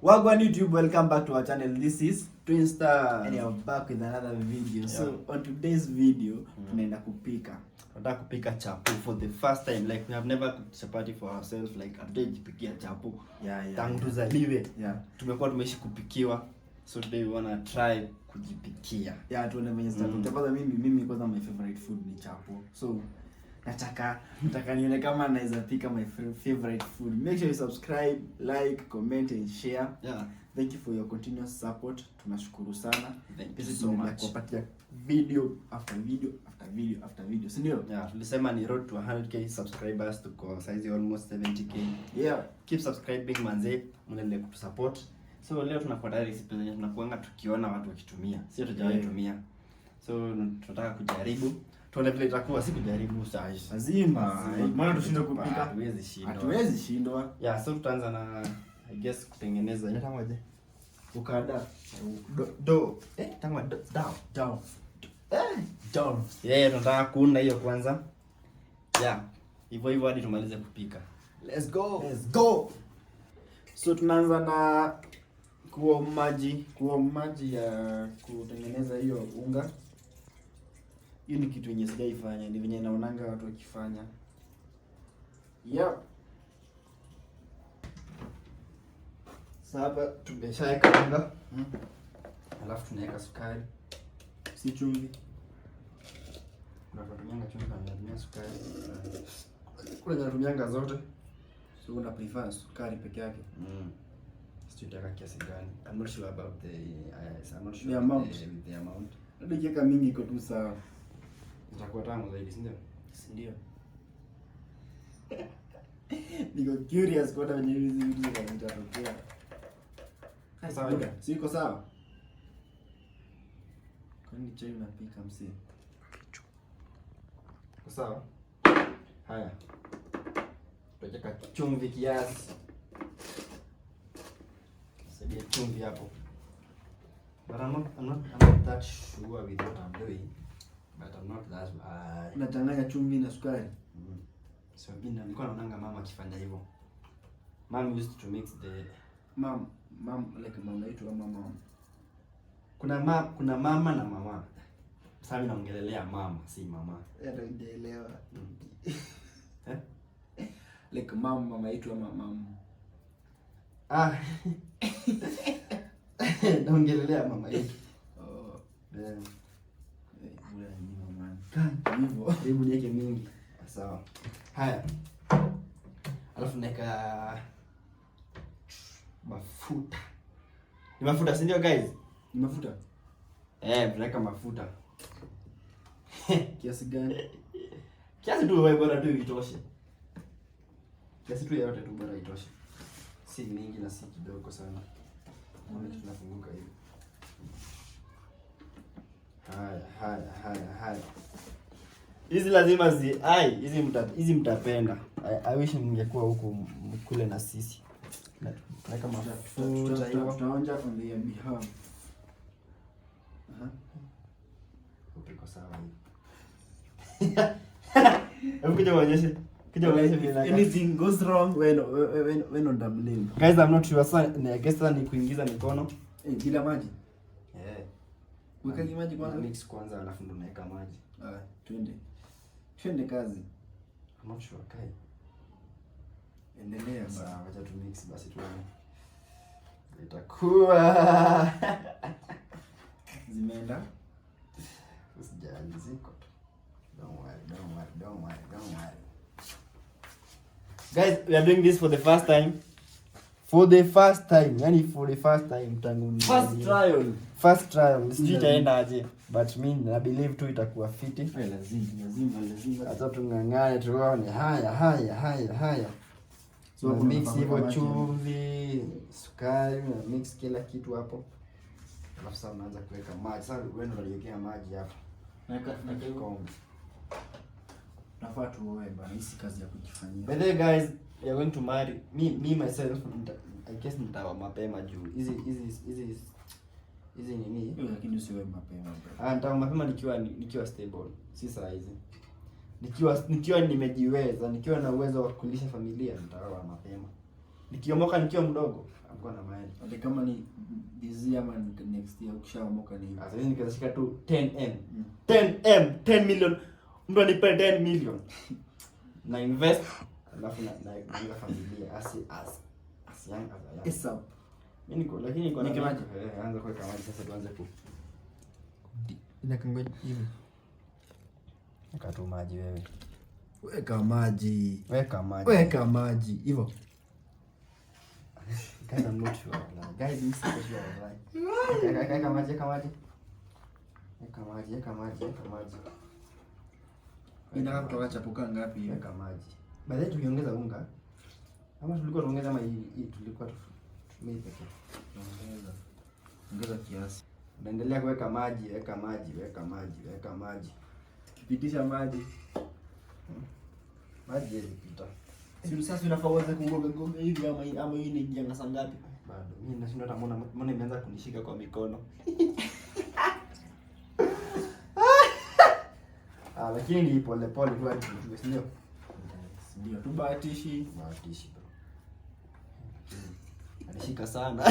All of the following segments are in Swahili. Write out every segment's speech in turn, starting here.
Wagwan YouTube, welcome back to our channel. This is Twinstar and you're back with another video. So on today's video, tunaenda kupika. Tunataka kupika chapo for the first time. Like we have never cooked chapati for ourselves, like hatujajipikia chapo. Tangu tuzaliwe. Tumekuwa tumeishi kupikiwa. So today we wanna try kujipikia. Tuone venye zitakuwa. Mimi kwanza my favorite food ni chapo. So nataka nione kama naweza pika my favorite food. Make sure you subscribe, like, comment and share. Thank you for your continuous support. Tunashukuru sana. Thank you so much. Kupatia video after video after video after video. Si ndio? Tulisema ni road to 100k subscribers to go size almost 70k. Keep subscribing manze, mwendelee kutusupport. So leo tunafuata recipe zenye tunakuanga tukiona watu wakitumia. Sio tujawahi tumia. So tunataka kujaribu. Tuone vile itakuwa, si kujaribu sasa. Lazima. Maana tushinde kupika. Hatuwezi shindwa. So tutaanza na I guess kutengeneza inaitwaje? Ukada. Do. Tangwa down. Tunataka kuunda hiyo kwanza. Hivyo hadi tumalize kupika. Let's go. So tunaanza na kuwa maji ya kutengeneza hiyo unga. Hiyo ni kitu yenye sijaifanya, ni venye naonanga watu wakifanya. Sasa tumeshaweka unga. Alafu tunaweka sukari. Si chumvi. Tunatumia chumvi na tunatumia sukari. Tunatumia zote. So una prefer sukari peke yake? Sitaka kiasi gani? I'm not sure about the amount. Ndio mingi iko tu sawa. Itakuwa tamu zaidi, si ndio? Ndio. Niko curious kwa nini hizi vitu zinatokea. Sawa, siko sawa. Kwani chai unapika msee? Sawa. Haya. Tutaweka chumvi kiasi. Sasa chumvi hapo. But I'm not that sure with what I'm doing. But I'm not that unachanganya chumvi na sukari. So nilikuwa naonanga mama akifanya hivyo. Mom used to mix the mom like mama yetu ama mama. Kuna mama na mama. Sasa mimi naongelelea mama, si mama. Ndio. Like mama yetu ama mama. Naongelelea mama yetu. Hebu niweke mingi. Sawa. Haya. Alafu naweka mafuta. Ni mafuta, si ndio guys? Ni mafuta. Tunaweka mafuta. Kiasi gani? Kiasi tu wewe bora tu itoshe. Kiasi tu yote tu bora itoshe. Si mingi na si kidogo sana. Mbona tunafunguka hivi? Haya. Hizi lazima hizi mtapenda. I wish mngekuwa huku kule na sisi. Tunaweka mafuta hiyo. Tutaonja on the behalf. Uko sawa hivi. Hebu kuja uonyeshe bila anything goes wrong when on the blame. Guys, I'm not sure sana. I guess ni kuingiza mikono bila maji. Weka maji kwanza, mix kwanza alafu ndo naweka maji. Twende kazi. I'm not sure kai. Endelea basi. Acha tu mix basi tuone. Itakuwa zimeenda. Usijali ziko. Don't worry. Guys, we are doing this for the first time. Tangu first trial. Sijui itaenda aje, but mimi na believe tu itakuwa fiti. Lazima. Acha tungangane tuone. Haya. So mix hivyo chumvi, sukari, na mix kila kitu hapo. Alafu sasa unaanza kuweka maji. Sasa wewe ndio unawekea maji hapo. Na kikombe. Nafaa tuoe bana, hii si kazi ya kujifanyia. By the way guys, we are going to marry. Me myself, I guess nitawa mapema juu. Hizi nini? Lakini usiwe mapema. Nitawa mapema nikiwa stable. Si saa hizi. Nikiwa nimejiweza, nikiwa na uwezo wa kulisha familia, nitawa mapema. Nikiomoka nikiwa mdogo, Hakuwa na mind. Hata kama ni this year ama next year ukishaomoka ni. Sasa hivi nikashika tu 10M. 10M, 10 million. Mtu anipe 10 million. Na invest alafu na familia as young as I am. Yes up. Mimi niko lakini niko na maji. Anza kuweka maji sasa tuanze ku. Inakangoja hivi. Weka tu maji wewe. Weka maji. Weka maji. Hivyo. Guys, I'm not sure. Guys, I'm not sure. Weka maji. Inataka kutoka chapuka ngapi hiyo? Weka maji. Baadaye tukiongeza unga. Ama tulikuwa tuongeza ama hii tulikuwa tumei pekee. Ongeza kiasi. Unaendelea kuweka maji, weka maji. Pitisha maji. Maji yalipita. Si sasa unafaa uanze kugonga hivi ama hii ni janga saa ngapi? Bado. Mimi nashindwa hata mbona imeanza kunishika kwa mikono. Lakini ni pole tu hadi sio? Ndio tu bahatishi bro. Anashika sana.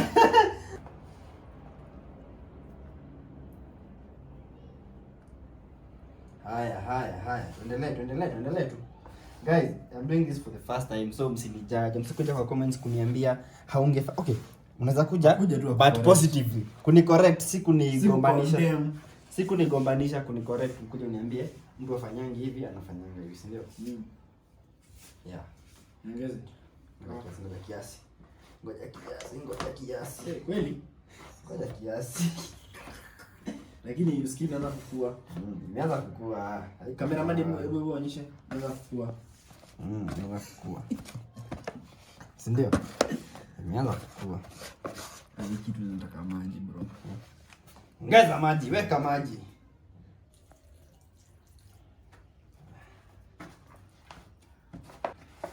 Haya. Tuendelee tu. Guys, I'm doing this for the first time, so msinijudge. Msikuja kwa comments kuniambia okay, unaweza kuja tu but positively. Kunicorrect, si kunigombanisha, kunicorrect, mkuja uniambie mtu afanyangi hivi anafanyanga hivi, si ndio? Yeah. Ongeze. Ngoja kiasi. Kweli? Ngoja kiasi. Lakini usikii naanza kukua. Imeanza kukua. Cameraman wewe uonyeshe naanza kukua. Naanza kukua. Si ndio? Imeanza kukua. Ni kitu nataka maji bro. Ongeza maji, weka maji.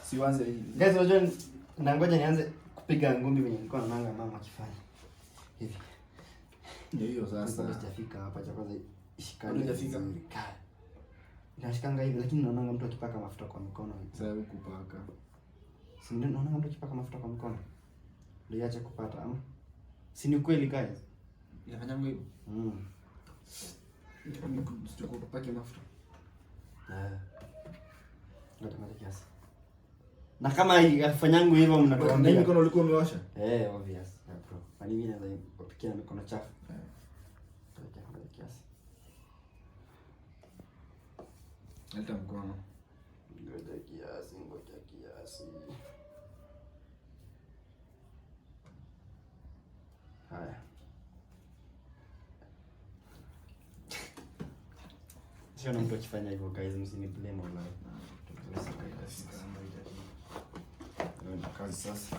Sianze hivi. Guys, unajua na ngoja nianze kupiga ngumi venye nilikuwa naona mama akifanya. Hivi. Ndio hiyo sasa. Sijafika hapa cha kwanza ishikane. Hujafika. Inashikanga hivi lakini naona mtu akipaka mafuta kwa mikono. Sasa huku paka. Si ndio naona mtu akipaka mafuta kwa mikono. Ndio iache kupata ama? Si ni kweli guys? Inafanya hivyo. Sio kupaka mafuta. Ndio maana kiasi. Na kama yafanyangu hivyo mnatuambia. Na mikono ulikuwa umeosha? Obvious. Yeah, bro. Kwa nini naweza kupikia na mikono chafu? Ngoja kiasi. Leta mkono. Ngoja kiasi. Haya. Sio na mtu akifanya hivyo guys, msiniblame online. Ndio kazi sasa.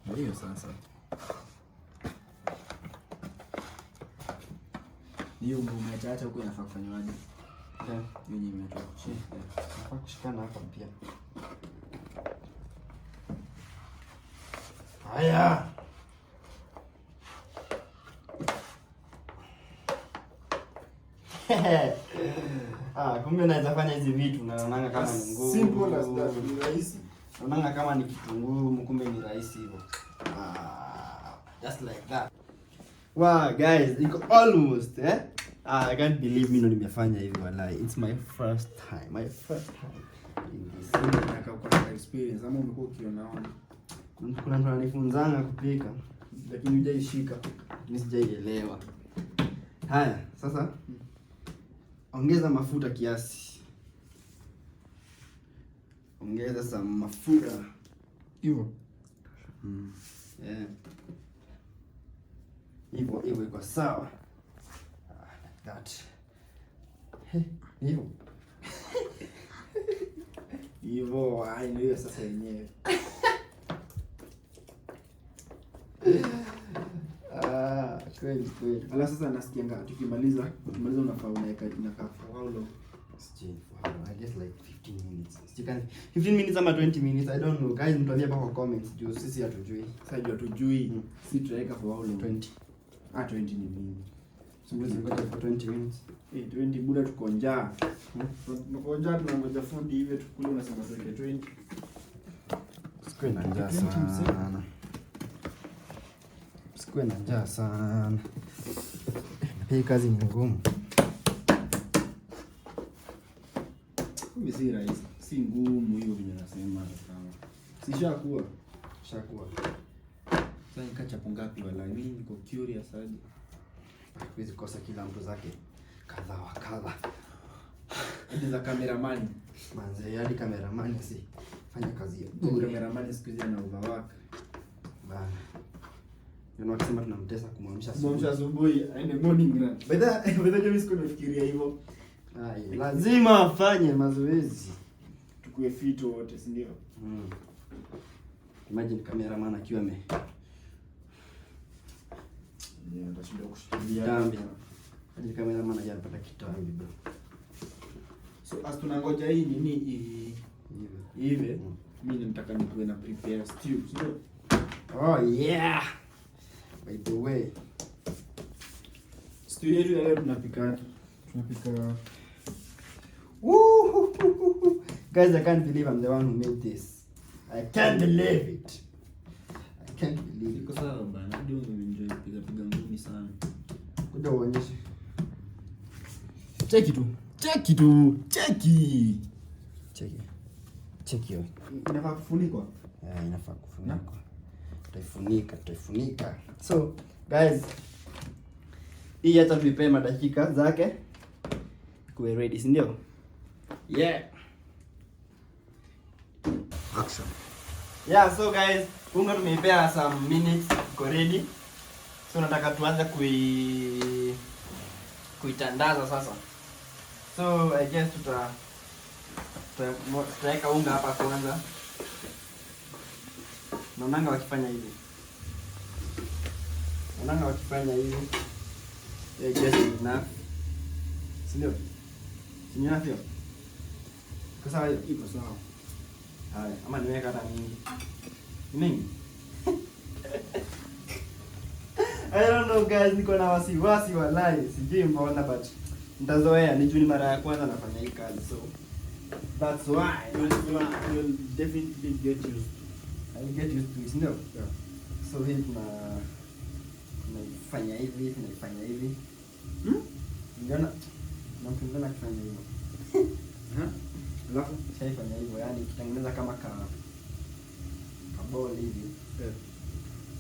Ndio sasa. Hiyo umeacha huko inafaa kufanywaje? Hiyo ni imeacha chini. Nafaa kushikana hapa pia. Haya. Kumbe naweza fanya hizi vitu na naona kama ni ngumu. Simple as that, ni rahisi. Naona kama ni kitu ngumu, kumbe ni rahisi hivyo. Just like that. Wow, guys, iko almost, I can't believe mimi ndo nimefanya hivi wallahi. It's my first time. In this. Nataka uko na experience ama umekuwa ukionaona. Kuna mtu ananifunzanga kupika, lakini hujaishika. Mimi sijaielewa. Haya, sasa ongeza mafuta kiasi. Ongeza some mafuta. Hivyo. Yeah. Hivyo iko sawa. Like that. Hivyo. Hivyo, ndio sasa yenyewe. Kweli. Ala sasa nasikianga tukimaliza unafaa unaweka inakaa for how long? I guess like 15 minutes. 15 minutes ama 20 minutes, I don't know. Guys, mtuambie hapo kwa comments juu sisi hatujui. Sasa juu hatujui. Sisi tutaweka for how long? 20. 20 ni mingi. Simulizi ngoja for 20 minutes. 20 buda tuko njaa. Tuko njaa tunangoja food hivi tukule unasema tuweke 20. Siku ina njaa sana. Sikuwe na njaa sana. Hii kazi ni ngumu. Kumbe si rahisi. Si ngumu hiyo vile nasema kama. Sishakuwa. Shakuwa. Sasa nikachapo ngapi wala mimi niko curious hadi. Hizi kosa kila mtu zake kadha wa kadha. Hadi za cameraman. Manze, hadi cameraman si fanya kazi ya Cameraman siku hizi ana overwork. bana. Ndio wakisema tunamtesa kumwamsha asubuhi aende morning run. By the way siku nafikiria hivyo. Lazima afanye mazoezi. Tukue fit wote, si ndio? Imagine cameraman akiwa Atashinda kushikilia kitambi. Hadi cameraman hajapata kitambi bro. So as tunangoja hii nini hivi. Mimi nataka nikuwe na prepare stew, sio? Oh yeah. By the way, stew yetu leo tunapika guys, I can't believe I'm the one who made this. I can't believe it. Iko sawa bana. Ndio nimeenjoy piga ngumi sana. Kuja uonyeshe. Cheki hiyo. Inafaa kufunikwa? Inafaa kufunikwa. Tutaifunika. So, guys, hii hata tuipe madakika zake kuwe ready, si ndio? Yeah. Action. Yeah, so guys, unga tumeipea some minutes iko ready. So nataka tuanze kuitandaza sasa. So I guess tutaweka unga hapa kwanza. Naonanga wakifanya hivi. I guess it's enough. Sindio? Sinyo na hiyo? Iko sawa hiyo? Iko sawa. Haya, ama niweka hata mingi. Mingi? I don't know guys, niko na wasiwasi wallahi. Sijui mbona but nitazoea, ni juu ni mara ya kwanza nafanya hii kazi, so that's why you'll definitely get used to. I will get used to it, no? Yeah. So hii tunaifanya hivi. Niliona na mtu mwingine akifanya hivyo. Alafu shaifanya hivyo, yani kitengeneza kama ka ball hivi.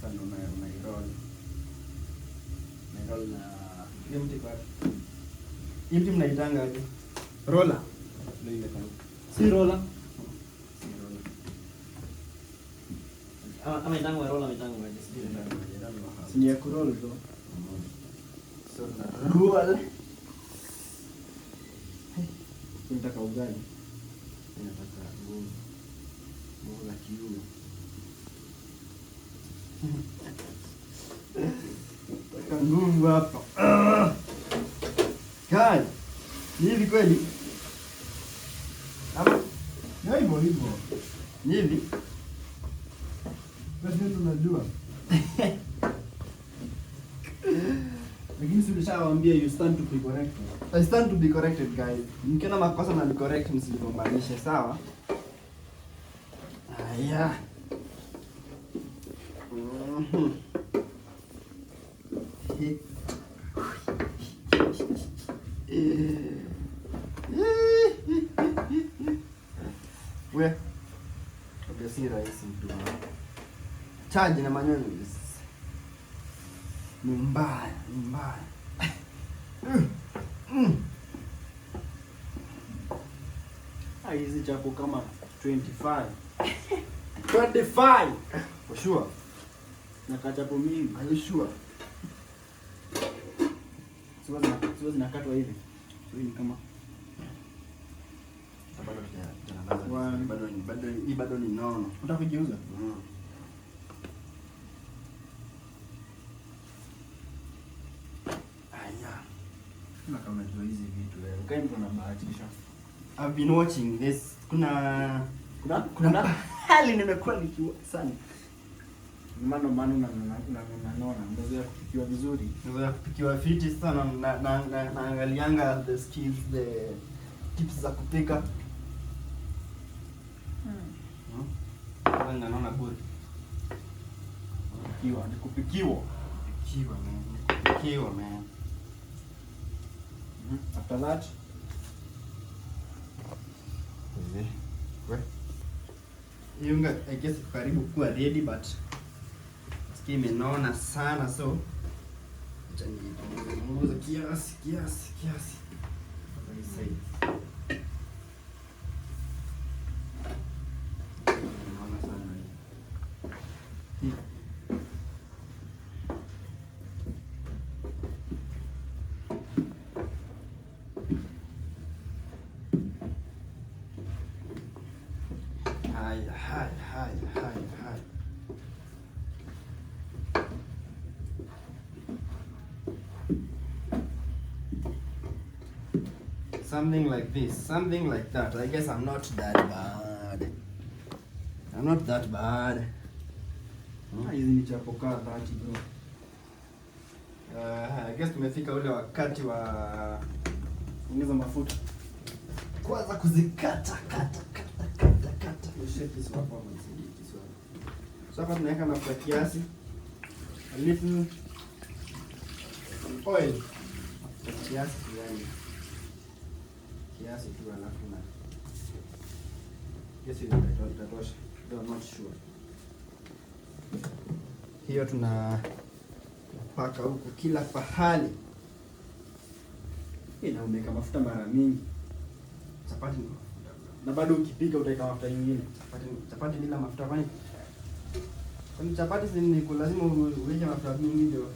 Sasa unairoll na ile mti kwa hii mti mnaitanga aje? roller. Ndio ile kama Si roller. Ama itango roller mitango aje? Si ni ya kuroll tu. So roll. Unataka ugali? Nataka nguvu za kiume. Nataka nguvu hapa. Kai. Ni hivi kweli? Ama Hivyo. ni hivi? Basi tunajua. Lakini si ulishawaambia you stand to be corrected. I stand to be corrected guys. Mkiona makosa na correct msijigombanishe, sawa? Haya. We. Obviously rahisi mtu. Charge na maneno ni mbaya. Hizi chapo kama 25. 25 for sure. Na kachapo mingi. Are you sure? Siwezi nakatwa hivi. So ni kama bado ni nono. unataka kujiuza? Aya. Kama unajua hizi vitu wewe. Kai mtu anabahatisha. I've been watching this. Kuna hali nimekuwa nikiwa sana. Maana unaona mdozo kupikiwa vizuri. Ndio kupikiwa fiti sana naangalianga the skills, the tips za kupika. Naona good. Kupikiwa. Kiwa man. After that, Yunga I guess karibu kuwa ready but skim imeona sana so acha nipunguze kiasi. Hi. Something like this, something like that. I guess I'm not that bad. hizi ni chapo kaa 30 bro. I guess tumefika ule wakati wa Ongeza mafuta. kwanza kuzikata. So hapa tunaweka mafuta kiasi, a little oil kiasi tu, alafu na yes itatosha, I'm not sure. Hiyo tunapaka huku kila pahali. Na umeweka mafuta mara mingi. Chapati Na bado ukipika utaweka mafuta nyingine. Chapati bila mafuta kwani chapati si ni lazima uweke mafuta mingi ndio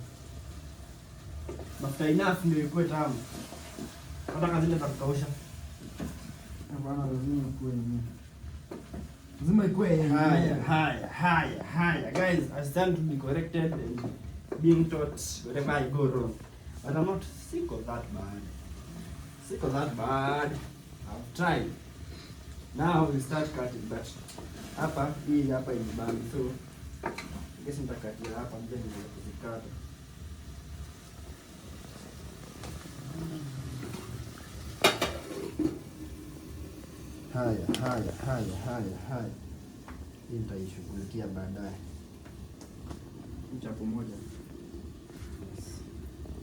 mafuta enough ndio ikuwe tamu. Hata kama zile za kukausha. Hapana, lazima ikuwe nini? Lazima ikuwe haya. Guys, I stand to be corrected and being taught wherever I go wrong. But I'm not sick of that bad. I've tried. Now we start cutting, but hapa imebani, so I guess nitakatia hapa nje niweze kuzikata. Haya. Hii nitaishughulikia baadaye. chapo moja. Yes.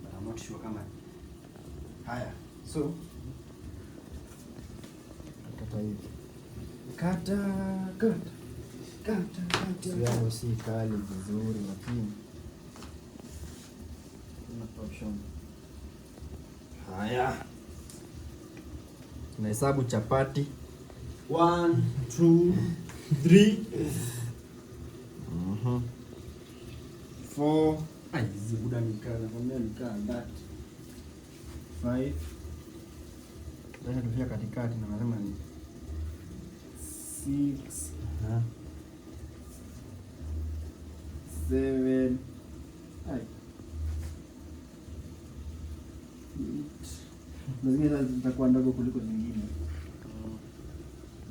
But I'm not sure kama. Haya. So kata hivi. Kata. Yangu si kali vizuri lakini Option. haya. Tunahesabu chapati. 1 2 3 4 Hizi buda nikaa that 5. Sasa tufika katikati na nasema ni 6. 7. Zingine zitakuwa ndogo kuliko zingine.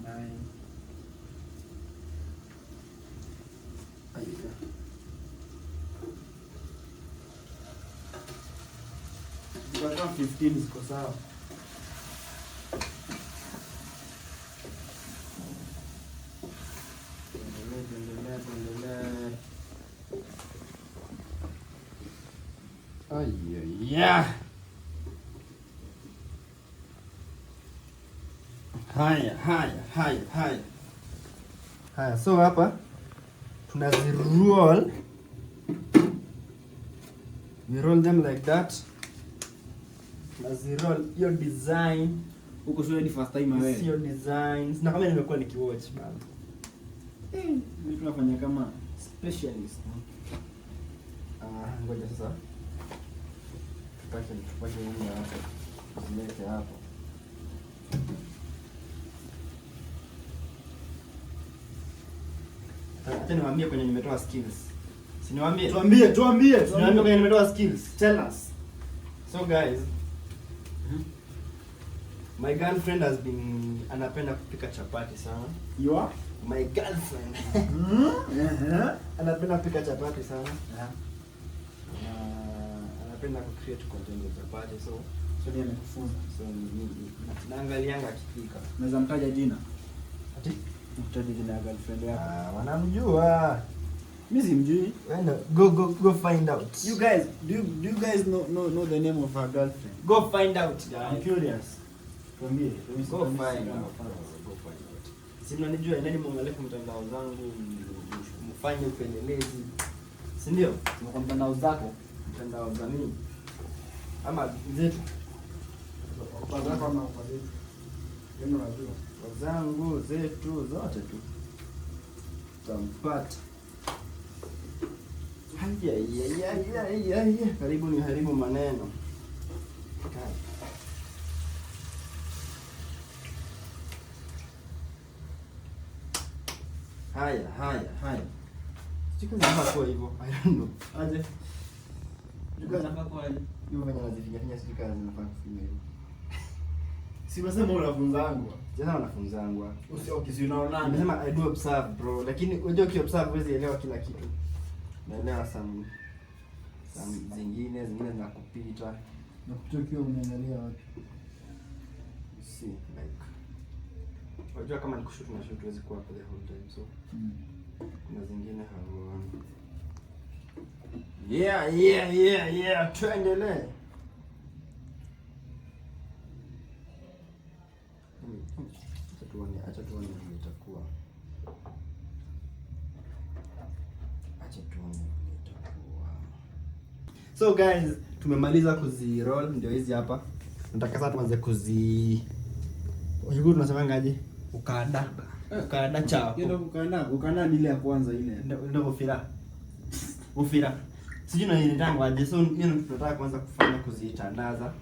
9. Zitakuwa 15 ziko sawa. Yeah. Haya, so hapa tunaziroll. We roll them like that. Tunaziroll your design. Huko sio ni first time wewe. Sio designs. Na kama nimekuwa nikiwatch bana. Mimi tunafanya kama specialist. Ngoja sasa. Tupake unga hapo. Tuweke hapo. Acha niwaambie kwenye nimetoa skills. Si niwaambie? Tuambie. Niwaambie kwenye nimetoa skills. Tell us. So guys, my girlfriend has been anapenda kupika chapati sana. You are? My girlfriend. Anapenda kupika chapati sana. Anapenda ku create content za chapati, so ndiye amekufunza. So naangalianga akipika. Naweza mtaja jina. Ati mtaja jina ya girlfriend yako. Wanamjua. Mimi simjui. Go find out. You guys, do you guys know the name of her girlfriend? Go find out, guys. I'm curious. Tuambie. Go find out. Si mnanijua nani mwangalie mtandao zangu mfanye upelelezi. Si ndio? Kwa mtandao zako, Mtandao za nini? Ama zetu. kwa zako ama kwa zetu. Ndio unajua. Zangu zetu zote tu. Tampata. Haya. Karibu ni haribu maneno. Haya. Sika zinafaa kuwa hivyo. I don't know. Aje. Sika zinafaa kuwa hivyo. Hiyo venye nazifinya sika zinafaa kufanya hivyo. Si unasema unafunzangwa. Jana wanafunzangwa. Ukisi unaona. Nimesema I do observe bro, lakini unajua ukiobserve huwezi elewa kila kitu. Naelewa some zingine zinakupita. Na kutokiwa unaangalia watu. See like unajua kama nikushoot na shoot huwezi kuwa the whole time so. Kuna zingine hawaoni. Yeah, tuendelee. Acha tuone itakuwa. So guys, tumemaliza kuzi-roll ndio hizi hapa. Nataka sasa tuanze Unajua tunasema ngaje? Ukanda chapo. Ndio ukanda ni ile ya kwanza ile. Ndio ufira. Sijui na ile tangu aje. So tunataka kwanza kufanya kuzitandaza.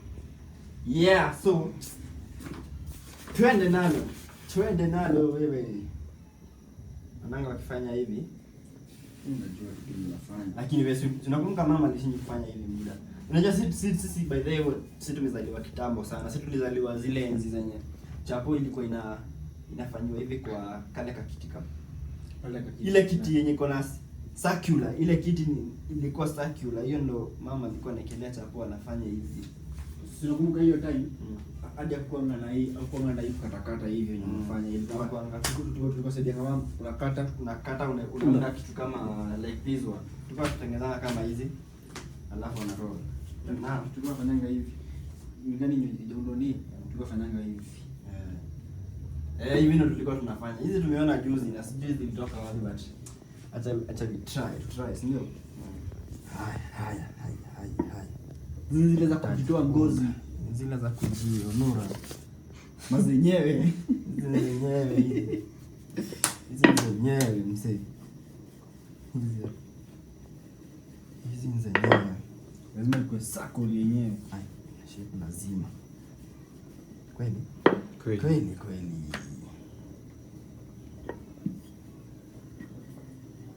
Yeah, so twende nalo wewe. Ananga wakifanya hivi. Unajua kitu unafanya. Lakini wewe tunakumbuka mama alishinda kufanya hivi muda. Unajua sisi by the way sisi tumezaliwa kitambo sana. Sisi tulizaliwa zile enzi zenye chapo ilikuwa inafanywa hivi kwa kale kakiti kama. Ile kiti yenye iko na circular, ile kiti ilikuwa circular. Hiyo ndo mama alikuwa anaekelea chapo anafanya hivi. Sinakumbuka hiyo time. Hadi akuanga na hii katakata hivi yenye unafanya hivi. Tulikuwa saidia kama unakata unaunda kitu kama like this one. Tulikuwa tutengeneza kama hizi. Alafu una roll. Na tulikuwa fanyanga hivi. Ngani ndio tulikuwa fanyanga hivi. Hivi ndio tulikuwa tunafanya. Hizi tumeona juzi na sijui zilitoka wapi but acha we try, si ndio? Haya. Zile za kujitoa ngozi, zile za kujionora. Mazenyewe. Hizi zenyewe msee. Hizi zenyewe. Lazima ikuwe sako yenyewe. Ai, shape lazima. Kweli.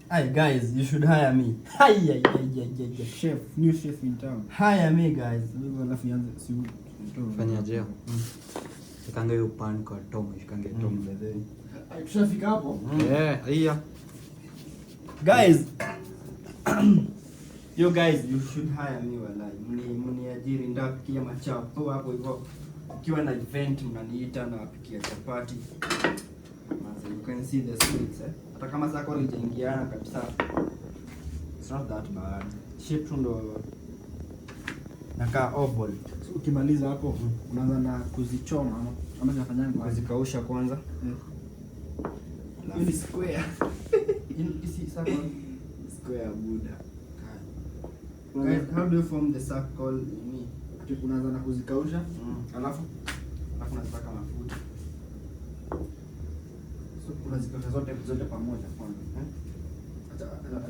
Hi guys, you should hire me. Hi. New chef in town. Hire me guys. Wewe alafu yanze si fanya je? Shikange hiyo pan kwa Tom, shikange Tom bebe. Tushafika hapo? Iya. Guys. You guys, you should hire me wallahi. Mniajiri ndapikia machapo hapo hivyo. Ukiwa na event mnaniita na wapikia chapati. You can see the sweets hata kama sako haijaingiana kabisa. It's not that bad. Shape tu ndo nakaa oval. So, ukimaliza hapo unaanza na kuzichoma ama unafanyanga kuzikausha kwanza. Hiyo ni square. Isi circle. Square buda. Guys, how do you form the circle? Unaanza na kuzikausha, alafu unapaka mafuta. So unazikausha zote pamoja kwanza. Acha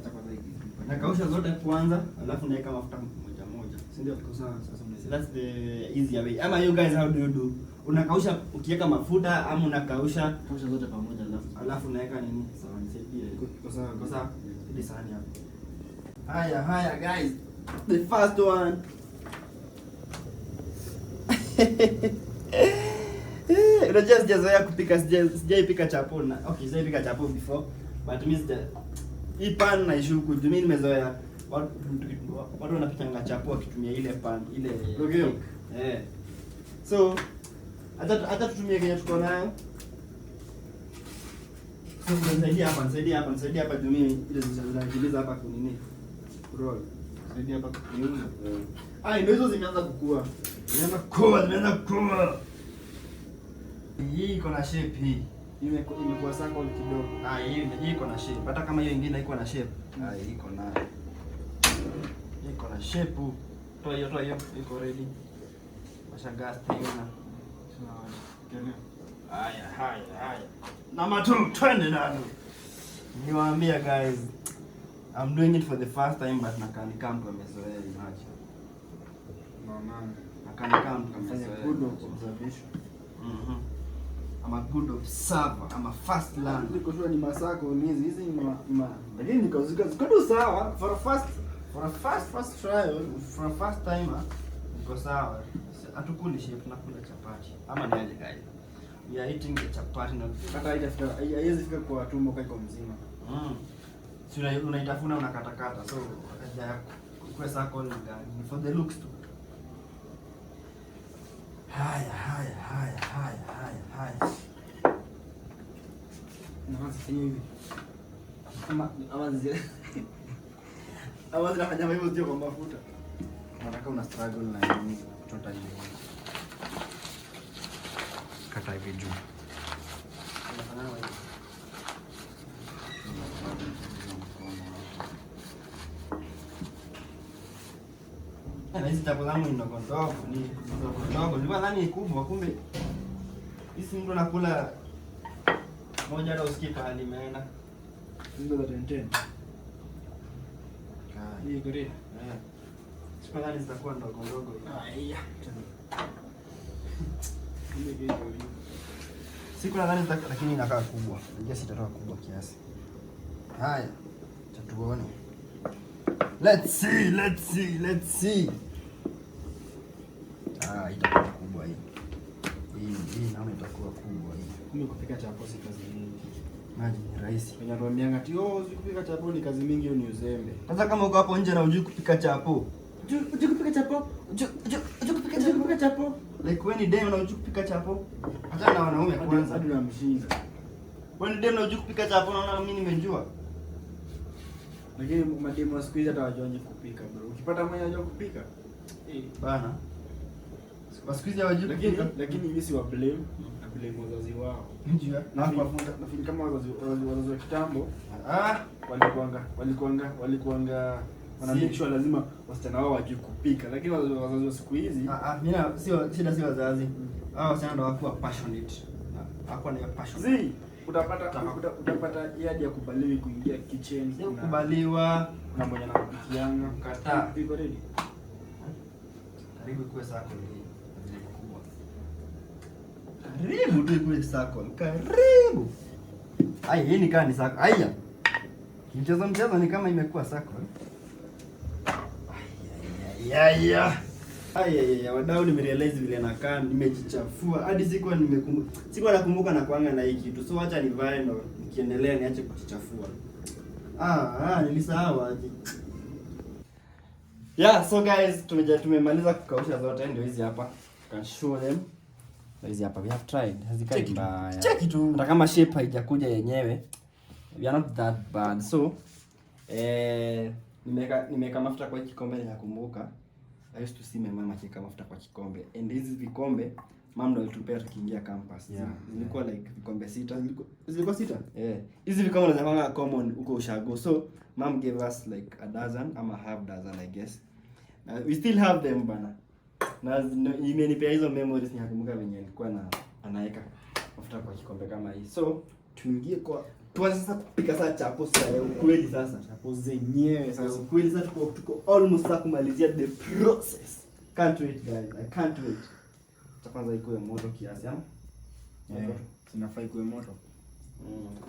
kwanza hiki. Nakausha zote kwanza, alafu naweka mafuta moja. Si ndio? Sasa unaweza. That's the easier way. Ama you guys how do you do? Unakausha ukiweka mafuta ama unakausha zote pamoja alafu unaweka nini? Sawa, nisaidie. Kwa sawa. Hadi sahani hapo. Haya guys. The first one. Unajua sijazoea kupika, sijaipika chapo na okay, sijaipika chapo before but mimi hii pan na ishuku mimi nimezoea watu wanapikanga chapo wakitumia ile pan ile. Okay. So hata tutumie Kenya tuko nayo. Nisaidia hapa juu mimi ile zinajiliza hapa kunini. Roll. Nisaidia hapa kuniunga. Ndio hizo zimeanza kukua. Zimeanza kukua. Hii iko na shape hii. Imekuwa circle kidogo. Hii iko na shape. Hata kama hiyo nyingine iko na shape. Hii iko na. Iko na shape. Toa hiyo iko ready. Mashagas tena. Haya. Number 2, twende nalo. Niwaambia guys, I'm doing it for the first time but nakanika mtu amezoea imagine. Nakanika mtu amezoea. Good observation. I'm a good observer. I'm a fast learner. Niko sure ni masako hizi ni lakini niko sawa for a first trial, for a first timer. Niko sawa. Hatukuli shape, tunakula chapati. Ama ni aje guys? We are eating the chapati na hata haiwezi fika kwa tumbo kwa mzima. Si unaitafuna unakatakata. So kwa circle ni for the looks too. Haya. Naanza kufanya hivi. Ama zinafanya hivyo sio kwa mafuta. Nataka una struggle na nini kuchota hiyo. Kata hivi juu. Hizi chapo zangu ni ndogo ndogo, nilikuwa nadhani ni kubwa, kumbe hizi mtu anakula moja hata usikie pale imeenda. Ndio za 10. Hii gari. Sikuwa nadhani zitakuwa ndogo ndogo. Siku nadhani zitakuwa, lakini inakaa kubwa. Najua sitatoa kubwa kiasi. Haya, tuone. Let's see. Itakuwa kubwa hii. Hii naona itakuwa kubwa hii. Kumbe kupika chapo si kazi nyingi. Maji ni rahisi. Wenye ati kupika chapo ni kazi mingi, hiyo ni uzembe. Sasa kama uko hapo nje na hujui kupika chapo. Hujui kupika chapo? Hujui kupika chapo? Like when ni dem na hujui kupika chapo? Hata na wanaume kwanza hadi unamshinda. When ni dem na hujui kupika chapo naona mimi nimejua. Lakini mademu wa siku hizi hata hawajui kupika bro. Ukipata mmoja anajua kupika, bana. Siku hizi hawajui kupika. Lakini mimi si wa blame, na blame wazazi wao. Njia. Na nafikiri kama wazazi wa kitambo, walikuanga wana make sure lazima wasichana wao wajue kupika. Lakini wazazi wa siku hizi, mimi shida si wazazi. Hao wasichana ndio wako passionate. Hapo ni passion. Utapata yadi ya kubaliwi kuingia kitchen, kubaliwa na mwenye anakupikianga kataa. Iko ready? Karibu kwa circle hii. Kubwa. Karibu tu kwa circle. Karibu. Hii ni kama ni circle. Haya. Mchezo ni kama imekuwa circle. Wadau nimerealize vile nakaa, nimejichafua. Hadi sikuwa nakumbuka na kuanga na hii kitu. So acha nivae ndo nikiendelea niache kujichafua. Nilisahau aje. So guys, tumemaliza kukausha zote, ndio hizi hapa. Can show them. Hizi hapa we have tried. Hazikai mbaya. Check tu. Hata kama shape haijakuja yenyewe. We are not that bad. So nimeka mafuta kwa kikombe nakumbuka. I used to see my mama akiweka mafuta kwa kikombe. And hizi vikombe mama ndo alitupea tukiingia campus. Zilikuwa like vikombe 6. Zilikuwa 6? Hizi vikombe zinakuwa common huko ushago. So mom gave us like a dozen ama half dozen I guess. We still have them bana. Na imenipea hizo memories nakumbuka venye nilikuwa anaweka mafuta kwa kikombe kama hii. So tuanze sasa kupika sasa chapo sasa ukweli sasa. Chapo zenyewe sasa ukweli sasa tuko almost sasa kumalizia the process. Can't wait guys. I can't wait. Kwanza ikuwe moto kiasi ama? Sinafai ikuwe moto.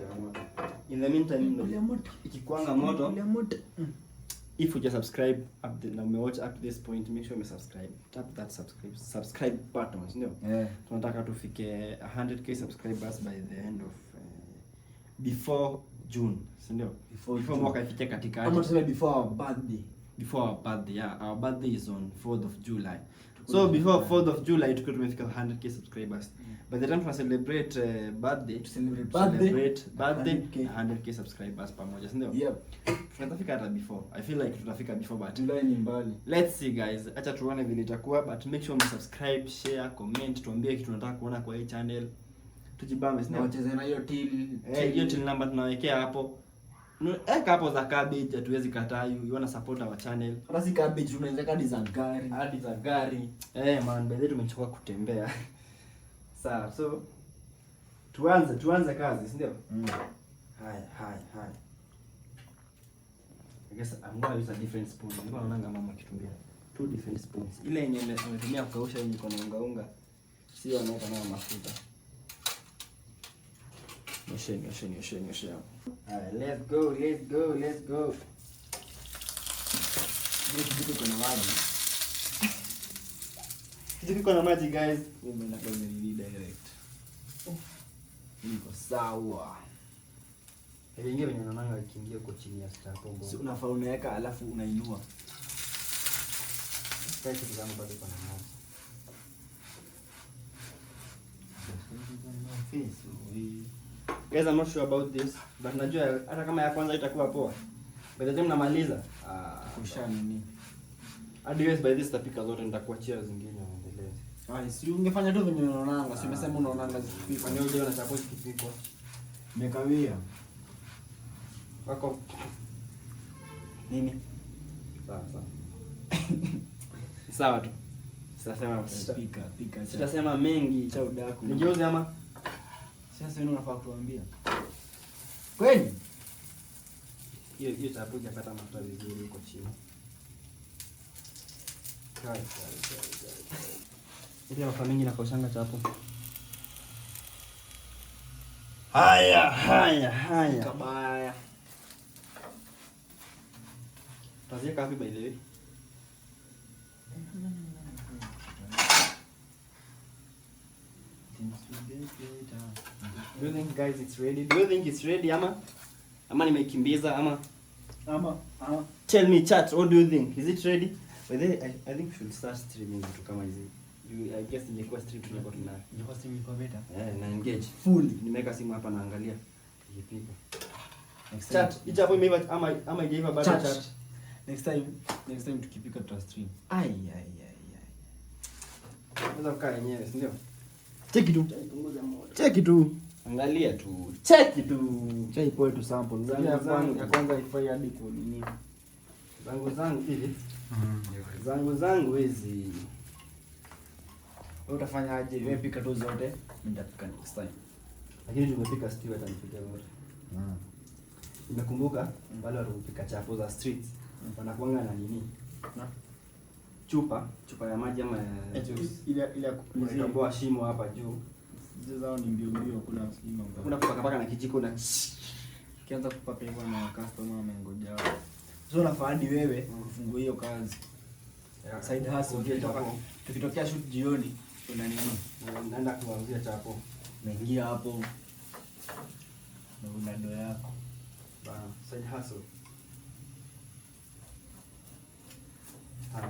Kwa moto. In the meantime ikikuanga moto. If you just subscribe na umewatch up to this point, make sure you subscribe. Tap that subscribe button, ndio? Tunataka tufike 100k subscribers by the end of before June, ndio? Before mwaka ifike katikati. Ama tuseme before our birthday. Before our birthday, our birthday is on 4th of July. So before 4th of July tuko tumefika 100k subscribers. By the time tuna celebrate birthday, celebrate birthday 100k subscribers pamoja, si ndio? Yep. Tutafika hata before. I feel like tutafika before, but July ni mbali. let's see guys. Acha tuone vile itakuwa, but make sure subscribe, share, comment, tuambie kitu tunataka kuona kwa hii channel. Tujibambe, si ndio? Wacheze na hiyo till. Hiyo till number tunawekea hapo. Eka hapo za cabbage, hatuwezi kataa. You wanna support our channel. Hata si cabbage, tunaweza kadi za gari. Hadi za gari. Man, by the way tumechoka kutembea. Sawa, so tuanze kazi, si ndio? Haya. I guess I'm going to use a different spoon. Nilikuwa naona mama akitumia 2 different spoons. Ile yenye ametumia kukausha yenye iko na unga, sio anaweka nayo mafuta. Nyoshe. Alright, let's go. Kitu kuna maji. Kitu kiko na maji guys. Mimi nakuwa ni direct. Niko sawa. Ile yenye unaona ikiingia huko chini ya stapo. Si unafaa unaweka alafu unainua. Sasa kitu zangu bado kuna maji. Guys, I'm not sure about this, but najua hata kama ya kwanza itakuwa poa. By the time namaliza, kusha nini? Hadi guys by this tapika zote nitakuachia zingine waendelee. Si ungefanya tu venye unaonanga, si umesema unaonanga zikipika. Fanya uje na chapati kipikwa. Nimekawia. Wako nini? Sawa. Sawa tu. Sitasema Pika. Sitasema mengi Cha udaku. Nigeuze ama sasa wewe unafaa kutuambia. Kweli? Hiyo chapati yapata mafuta vizuri huko chini. Kai. Ile mafuta mengi na kaushanga chapo. Haya. Kabaya. Tazieka wapi by the way? Do you think guys it's ready? Do you think it's ready ama nimekimbiza ama tell me chat, what do you think? Is it ready? By the way, I think we should start streaming vitu kama hizi. I guess ingekuwa stream tunakuwa Ingekuwa better. na engage Full. Nimeweka simu hapa naangalia ikipika. Next Chat, hicho hapo imeiva ama haijaiva bado chat. Next time tukipika tuta stream. Ai. Unaweza kukaa yenyewe, si ndio? Cheki tu. Angalia tu. Cheki tu. Chai poe tu sample. Ya kwanza ifai hadi kwa nini? Zangu hivi. Zangu hizi. Wewe utafanya aje? Wewe pika tu zote, mimi nitapika next time. Lakini tumepika stew hata nipike zote. Nimekumbuka wale walipika chapo za streets. Wanakuanga na nini? Chupa ya maji ama ile kutoboa shimo hapa juu. Hizo zao ni mbio kuna sima. Kuna kupaka na kijiko na kianza kupaka hivyo na customer amengoja. So unafaa hadi wewe ufungue hiyo kazi. Side hustle tukitokea shoot jioni una nini? Naenda kuanzia chapo. Naingia hapo. Na una ndo yako. Side hustle.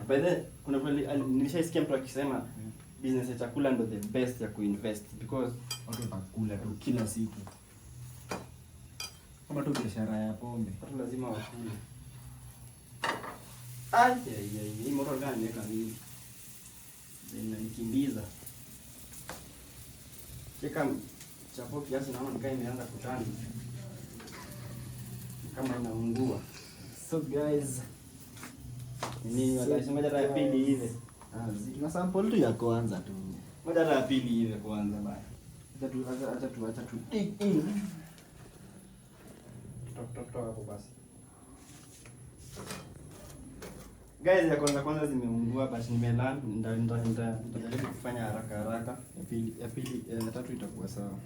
By the kuna vile nilishasikia mtu akisema business ya chakula ndo the best ya kuinvest because watu watakula tu kila siku. Kama tu biashara ya pombe, watu lazima wakule. Hii moto gani nimeweka nini? Nikimbiza. Cheka chapo kiasi naona nikaa imeanza kutana. Kama inaungua. So guys, ni watasema dada ya pili hivi. Tuna sample tu ya kwanza tu. Moja dada ya pili hivi kwanza baya. Acha tu dig in. Toka hapo basi. Guys, ya kwanza zimeungua but nimelearn nitajaribu kufanya haraka. Ya pili ya tatu itakuwa sawa.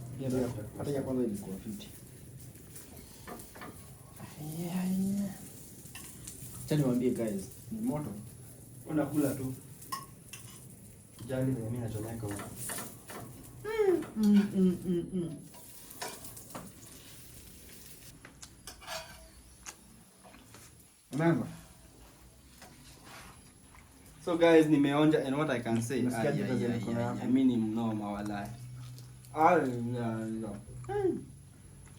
Hata ya kwanza ilikuwa fiti. Acha niwaambie guys, ni moto. Unakula tu. Jali mimi nachomeka huko. Mama. So guys, nimeonja and what I can say. Mimi ni mnoma walai.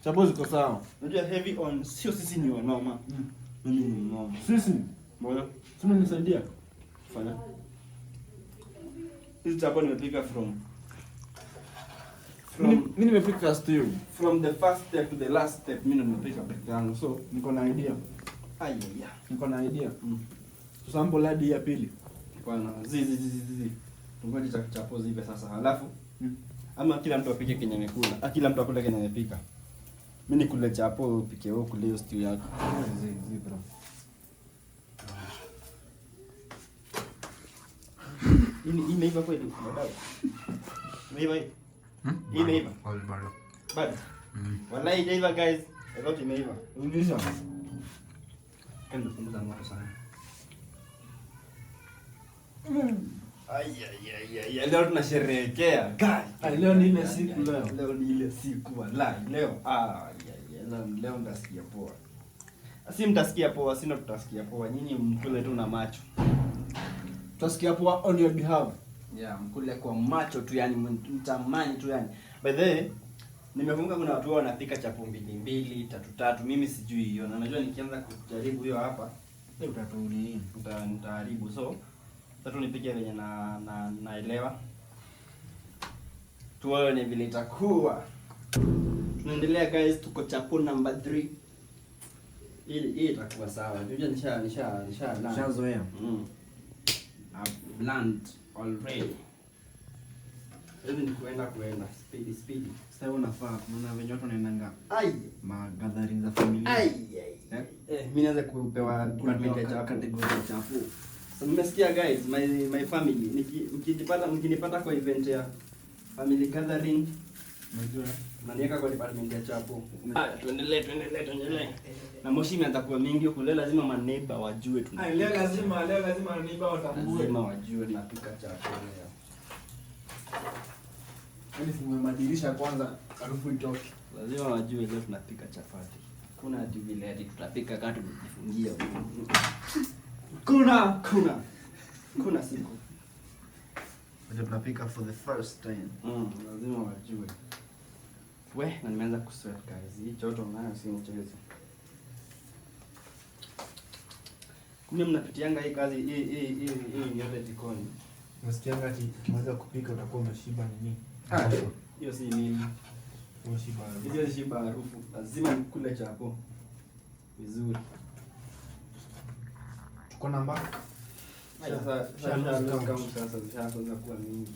Chapo ziko sawa. Unajua heavy on sio sisi ni wanoma. Mimi ni mnoma. Sisi. Mbona? Sema nisaidia. Fanya. Hizi chapo nimepika Mimi nimepika stew. From the first step to the last step, mimi nimepika peke yangu. So, Niko na idea. ayaya. Niko na idea. Sample hadi ya pili. Bwana, zizi. Tungoje chapo zive sasa. Halafu ama kila mtu apike kenye amekula. Kila mtu akule kenye amepika. Mimi nikule chapo upike wewe kule hiyo stew yako. Zizi bro. Imeiva kweli? Imeiva hii? Imeiva? Bado. Wallahi imeiva guys. I thought imeiva. Rudisha. Kando punguza moto sana. Ay, leo tunasherehekea. Guys, Leo ni ile siku leo. Leo ni ile siku wallahi. Leo leo ndasikia poa. Si mtasikia poa, sino tutasikia poa. Nyinyi mkule tu na macho. Tutasikia poa on your behalf. Yeah, mkule kwa macho tu yani mtamani tu yani. By the way, nimekumbuka kuna watu wanapika chapo 2, 3. Mimi sijui hiyo. Na najua nikianza kujaribu hiyo hapa, Utatulia. nitaharibu. So, sasa nipike venye naelewa. Tuone vile itakuwa. Tunaendelea guys, tuko chapo number 3. Hii itakuwa sawa. Unajua Nishazoea. I've learned already. Hivi ni kuenda speedy. Sasa unafaa kuona venye watu wanaendanga Ai, gathering za familia. mimi naweza kupewa department ya category ya chapo. So mmesikia guys, my family mkinipata kwa event ya family gathering, Unajua naniweka kwa department ya chapo. Tuendelee. Na moshi imeanza kuwa mingi huko, leo lazima maneighbor wajue tuna. leo lazima neighbor watambue. Lazima wajue tunapika chapo leo. Yaani fungue madirisha kwanza harufu itoke. Lazima wajue leo tunapika chapati. Kuna ati vile ati tutapika kati tukifungia. Kuna siku. Ndio tunapika for the first time. Lazima wajue. Na nimeanza kusweat guys. Hii joto nayo si mchezo. Kumbe mnapitianga hii kazi hii yote jikoni. Nasikianga ati ukimaliza kupika utakuwa umeshiba nini? Hiyo si mimi. Umeshiba. Hiyo shiba harufu. Lazima nikule chapo vizuri. Tuko namba. Sasa zishaanza kuwa mingi.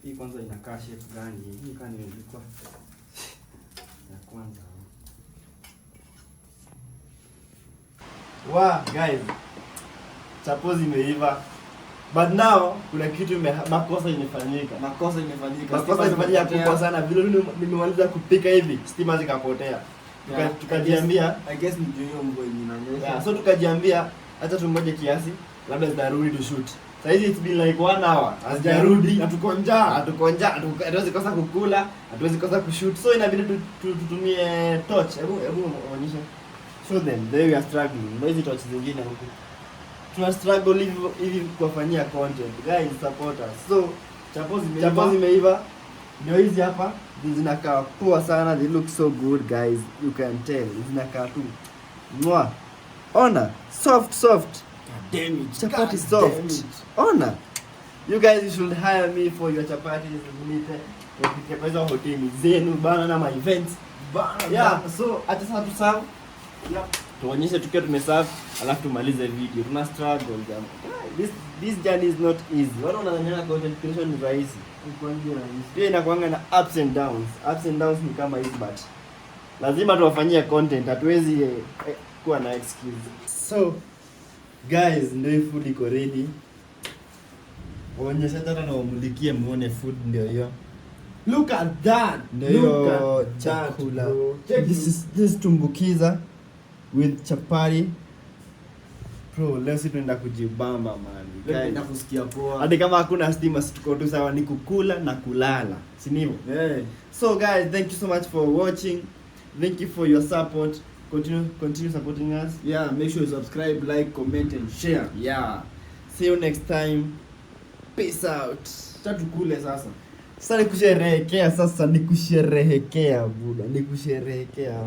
Hii kwanza inakaa shape gani? Hii kani ilikuwa ya kwanza. Guys. Chapo zimeiva. But now kuna kitu makosa imefanyika. Makosa imefanyika kubwa sana. Vile nimemaliza kupika hivi, stima zikapotea. Tukajiambia, I guess ni hiyo mvua inanyesha. Yeah, so tukajiambia acha tungoje kiasi, labda zitarudi to shoot. Sasa hizi it's been like 1 hour. Hazijarudi, Tuko njaa. hatuwezi kosa kukula, hatuwezi kosa kushoot. So inabidi tutumie torch. Hebu onyesha. Show them the way we are struggling. Ndio hizi torch zingine huku. Tuna struggle hivi kuwafanyia content. Guys, support us. So chapo zimeiva. Ndio hizi hapa. Zinakaa poa sana. They look so good guys. You can tell. Zinakaa tu. Mwa. Ona, soft. God damn it. Chapati soft. Ona. You guys should hire me for your chapatis. Nipike kwa hizo hoteli zenu bana na my events. Yeah, so acha sasa tu serve. Yeah. Tuonyeshe tukiwa tumeserve, alafu tumalize video. Tuna struggle jam. This journey is not easy. Watu wanadhania content creation ni rahisi. Pia inakuanga na ups and downs. Ups and downs ni kama hizi but lazima tuwafanyie content. Hatuwezi kuwa na excuse. So guys, ndio food iko ready. Onyesha tata na wamulikie muone food ndio hiyo. Look at that. Ndio chakula. This is tumbukiza with chapati. Bro, leo si tunaenda kujibamba man. Tunaenda kusikia poa. Hadi kama hakuna stima tuko tu sawa ni kukula na kulala. Si ndivyo? Yeah. So guys, thank you so much for watching. Thank you for your support. Continue supporting us. Yeah, make sure you subscribe, like, comment and share. Yeah. See you next time. Peace out. Chatukule sasa. Sasa nikusherehekea buda. Nikusherehekea.